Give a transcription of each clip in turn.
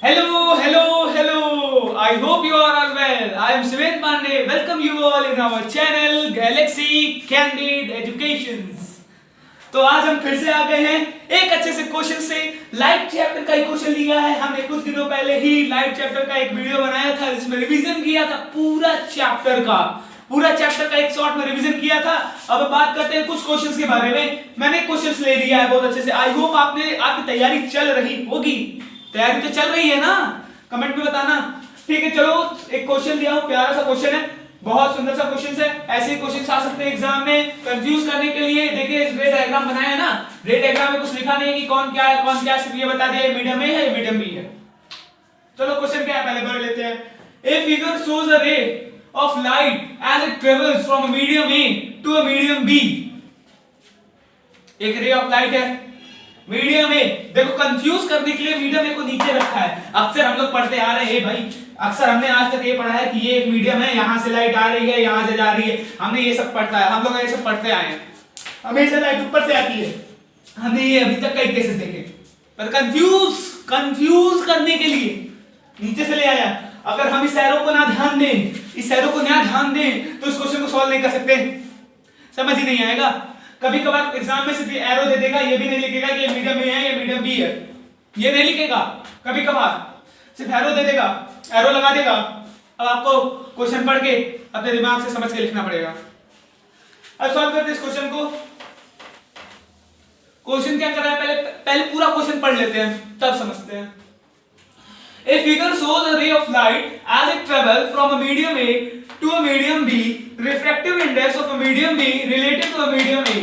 Hello, hello, hello. I hope you are all well. I am Shiven Pandey. Welcome you all in our channel Galaxy Candid Educations. तो आज हम फिर से आ गए हैं एक अच्छे से क्वेश्चन से। लाइट चैप्टर का एक क्वेश्चन लिया है हमने। कुछ दिनों पहले ही लाइट चैप्टर का एक वीडियो बनाया था जिसमें रिवीजन किया था पूरा चैप्टर का एक शॉर्ट में रिवीजन किया था। अब बात करते हैं कुछ क्वेश्चंस के बारे में। मैंने क्वेश्चंस ले लिया है बहुत अच्छे से। आई होप आपकी तैयारी चल रही होगी। तैयारी तो चल रही है ना? कमेंट में बताना। ठीक है, चलो एक क्वेश्चन दिया हूं, प्यारा सा क्वेश्चन है, बहुत सुंदर सा क्वेश्चन है। ऐसे क्वेश्चंस आ सकते हैं एग्जाम में कंफ्यूज करने के लिए। देखिए इस रे डायग्राम बनाया है ना, रे डायग्राम में कुछ लिखा नहीं है कि कौन क्या है कौन क्या, सिर्फ ये बता दिया मीडियम ए है मीडियम बी है। चलो क्वेश्चन क्या है पहले पढ़ लेते हैं। A figure shows a ray of light as it travels from a medium A to a medium B. एक रे ऑफ लाइट है मीडियम ए। देखो कंफ्यूज करने के लिए मीडियम ए को नीचे रखा है। अक्सर हम लोग पढ़ते आ रहे हैं भाई, अक्सर हमने आज तक ये पढ़ा है कि ये एक मीडियम है, यहां से लाइट आ रही है यहां से जा रही है। हमने ये सब पढ़ता है, हम लोग ये सब पढ़ते आए हैं। हमेशा लाइट ऊपर से आती है, हमने ये अभी तक कई केसेस देखे। पर कंफ्यूज करने के लिए नीचे से ले आया। अगर हम इस एरो को ना ध्यान दें, इस एरो को ना ध्यान दें तो इस क्वेश्चन को सॉल्व नहीं कर सकते, समझ ही नहीं आएगा। कभी कभार एग्जाम में सिर्फ एरो दे देगा, ये भी नहीं लिखेगा कि ये मीडियम ए है ये मीडियम बी है, ये नहीं लिखेगा। कभी कभार सिर्फ एरो दे देगा, एरो लगा देगा। अब आपको क्वेश्चन पढ़ के अपने दिमाग से समझ के लिखना पड़ेगा। अब सॉल्व करते हैं इस क्वेश्चन को। क्वेश्चन क्या कर रहा है, पहले पूरा क्वेश्चन पढ़ लेते हैं तब समझते हैं। A figure shows a ray of light as it travels from a medium A to a medium B. Refractive index of a medium B related to a medium A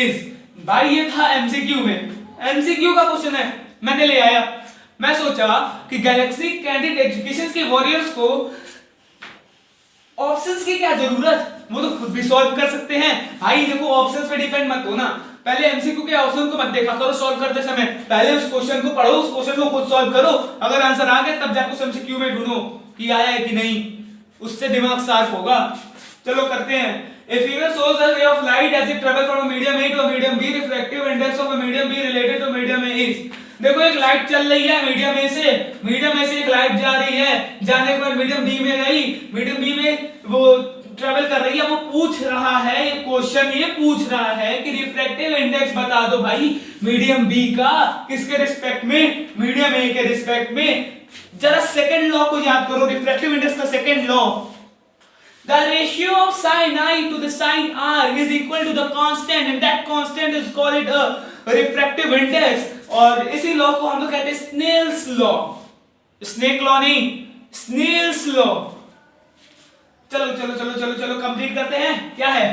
is। भाई ये था MCQ में, MCQ का question है, मैंने ले आया। मैं सोचा कि गैलेक्सी कैंडिड एजुकेशन के वॉरियर्स को ऑप्शंस की क्या जरूरत, वो तो खुद भी सॉल्व कर सकते हैं। भाई देखो ऑप्शंस पे डिपेंड मत हो ना, पहले एमसीक्यू के ऑप्शन को मत देखा करो सॉल्व करते समय, पहले उस क्वेश्चन को पढ़ो, उस क्वेश्चन को खुद सॉल्व करो। अगर आंसर आ गया तब जाकर उस एमसीक्यू में ढूंढो कि आया है कि नहीं, उससे दिमाग शार्प होगा। चलो करते हैं। A figure shows a ray of light as it travels from a medium A to a medium B. Refractive index of a medium B related to medium A is। देखो एक लाइट चल रही है medium ए से एक light जा रही है, जाने के बाद मीडियम बी में गई, मीडियम बी में वो ट्रेवल कर रही है। वो पूछ रहा है, ये क्वेश्चन ये पूछ रहा है कि रिफ्रैक्टिव इंडेक्स बता दो भाई मीडियम बी का, किसके रिस्पेक्ट में, मीडियम ए के रिस्पेक्ट में। जरा सेकंड लॉ को याद करो, रिफ्रैक्टिव इंडेक्स का second law, the ratio of sin I to the sin R is equal to the constant and that constant is called a refractive index। और इसी लॉ को हम लोग कहते हैं स्नेल्स लॉ, स्नेक लॉ नहीं, Snell's law. चलो चलो चलो चलो चलो कंप्लीट करते हैं। क्या है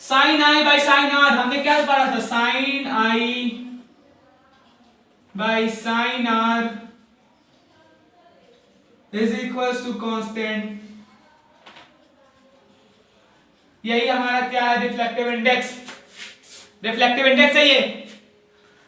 sin I by sin R, हमने क्या पढ़ा था, sin I by sin R is equals to constant। यही हमारा क्या है, रिफ्लेक्टिव इंडेक्स, रिफ्लेक्टिव इंडेक्स है ये।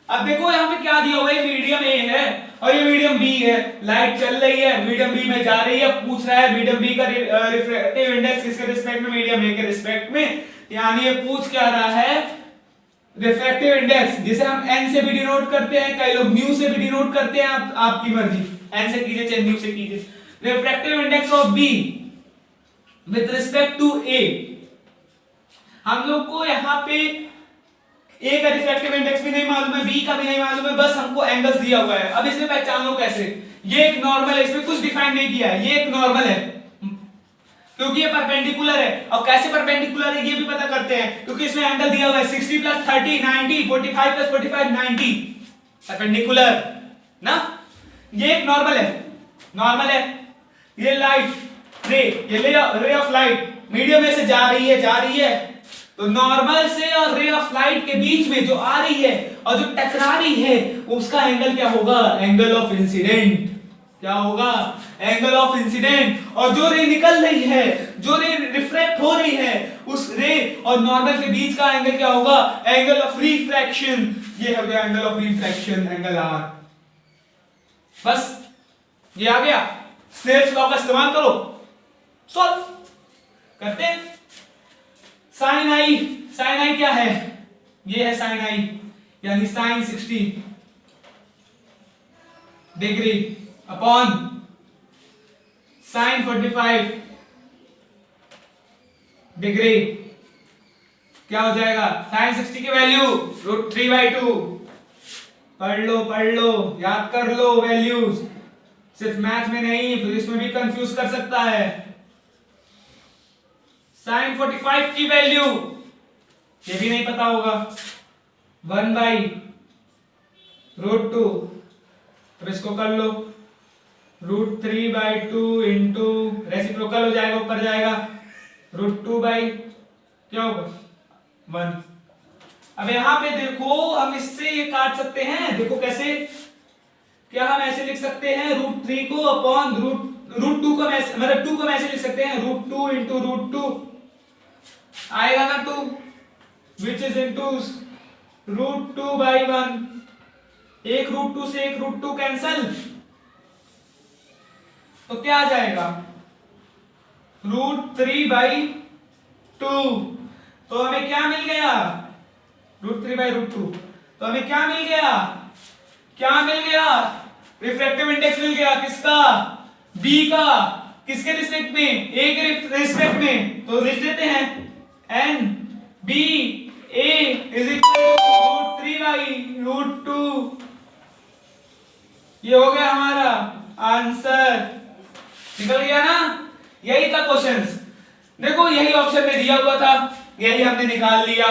अब देखो यहाँ पे क्या दिया हुआ है, मीडियम ए है और ये मीडियम बी है। लाइट चल रही है, मीडियम बी में जा रही है, पूछ रहा है मीडियम बी का रिफ्लेक्टिव इंडेक्स किसके रिस्पेक्ट में, मीडियम ए के रिस्पेक्ट में। यानी ये पूछ क्या रहा है, रिफ्लेक्टिव इंडेक्स, जिसे हम एन से भी डिनोट करते हैं, कई लोग न्यू से भी डिनोट करते हैं, आपकी मर्जी, एन से कीजिए चाहे न्यू से कीजिए। Reflective index of B with respect to A. हम लोग को यहाँ पे ए का रिफ्रैक्टिव इंडेक्स भी नहीं मालूम है, बी का भी नहीं मालूम है, बस हमको एंगल्स दिया हुआ है। अब इसमें पहचान लो कैसे, ये एक नॉर्मल है, इसमें कुछ डिफाइन नहीं किया है, ये एक नॉर्मल है क्योंकि ये परपेंडिकुलर है। और कैसे परपेंडिकुलर है ये भी पता करते हैं, क्योंकि इसमें एंगल दिया हुआ है 60 + 30 90, 45 + 45 90, परपेंडिकुलर ना। ये एक नॉर्मल है। ये लाइट रे, ये रे ऑफ लाइट मीडियम में से जा रही है, तो नॉर्मल से और रे ऑफ लाइट के बीच में जो आ रही है और जो टकरा रही है उसका एंगल क्या होगा, एंगल ऑफ इंसिडेंट। क्या होगा, एंगल ऑफ इंसिडेंट। और जो रे निकल रही है, जो रे रिफ्रैक्ट हो रही है, उस रे और नॉर्मल के बीच का एंगल क्या होगा, एंगल ऑफ रिफ्रैक्शन। ये हो गया angle of refraction, angle R. बस ये आ गया, स्नेल्स लॉ का इस्तेमाल करो, सॉल्व करते हैं। साइन आई क्या है, ये है साइन आई, यानी sine 60 degree upon sine 45 degree क्या हो जाएगा, साइन 60 की वैल्यू √3/2। पढ़ लो, याद कर लो वैल्यूज, सिर्फ मैथ में नहीं फिर इसमें भी कंफ्यूज कर सकता है। साइन 45 की वैल्यू ये भी नहीं पता होगा, 1/√2। अब इसको कर लो, √3/2 इंटू रेसिप्रोकल हो जाएगा, ऊपर जाएगा √2 क्या होगा 1। अब यहां पे देखो हम इससे ये काट सकते हैं, देखो कैसे, क्या हम ऐसे लिख सकते हैं √3 को अपॉन √2 को मतलब 2 को ऐसे लिख सकते हैं √2 इंटू √2 आएगा ना 2 विच इज इंटू √2/1। एक √2 से एक √2 कैंसल, तो क्या आ जाएगा √3/2। तो हमें क्या मिल गया, √3/2। तो हमें क्या मिल गया, रिफ्रैक्टिव इंडेक्स मिल गया, किसका, बी का। किसके रिस्पेक्ट में, ए के रिस्पेक्ट में, तो लिख देते हैं N B A is equal to √3/2। ये हो गया हमारा आंसर, निकल गया ना। यही था क्वेश्चंस, देखो यही ऑप्शन में दिया हुआ था, यही हमने निकाल लिया।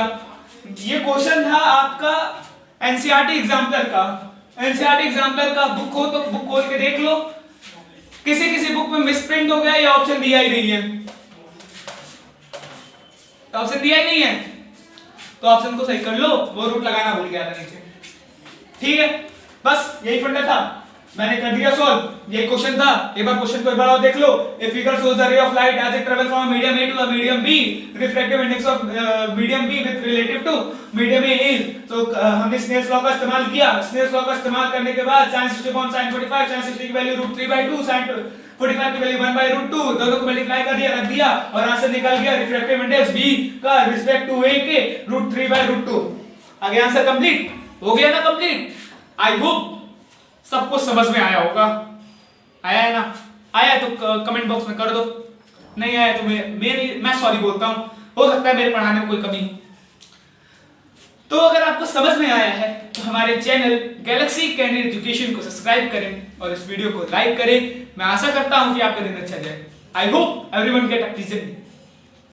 ये क्वेश्चन था आपका एनसीईआरटी एग्जाम्पलर का। एनसीईआरटी एग्जाम्पलर का बुक हो तो बुक खोल के देख लो, किसी बुक में मिसप्रिंट हो गया, या ऑप्शन दिया ही नहीं है, तो ऑप्शन दिया ही नहीं है तो ऑप्शन को सही कर लो, वो रूट लगाना भूल गया था नीचे। ठीक है, बस यही फंडा था, मैंने कर दिया सॉल्व। ये क्वेश्चन था, एक बार क्वेश्चन को एक बार और देख लो। A figure shows the ray of light as it travels from medium A to the medium B, refractive index of medium B with relative to medium A is, तो हमने Snell's law का इस्तेमाल किया। Snell's law का इस्तेमाल करने के बाद sin 60 upon sin 45, sin 60 की वैल्यू √3/2, sin 45 की वैल्यू 1/√2, दोनों को मल्टीप्लाई कर दिया, रख दिया, और आंसर निकल गया रिफ्रैक्टिव इंडेक्स B का रिस्पेक्ट टू A के √3/2। आगे आंसर कंप्लीट हो गया ना, कंप्लीट। आई होप सबको समझ में आया होगा, आया है ना, आया तो कमेंट बॉक्स में कर दो, नहीं आया तो मैं सॉरी बोलता हूं, हो सकता है मेरे पढ़ाने में कोई कमी। तो अगर आपको समझ में आया है तो हमारे चैनल गैलेक्सी कैंडिड एजुकेशन को सब्सक्राइब करें और इस वीडियो को लाइक करें। मैं आशा करता हूं कि आपका दिन अच्छा जाए। I hope everyone get a pleasant day.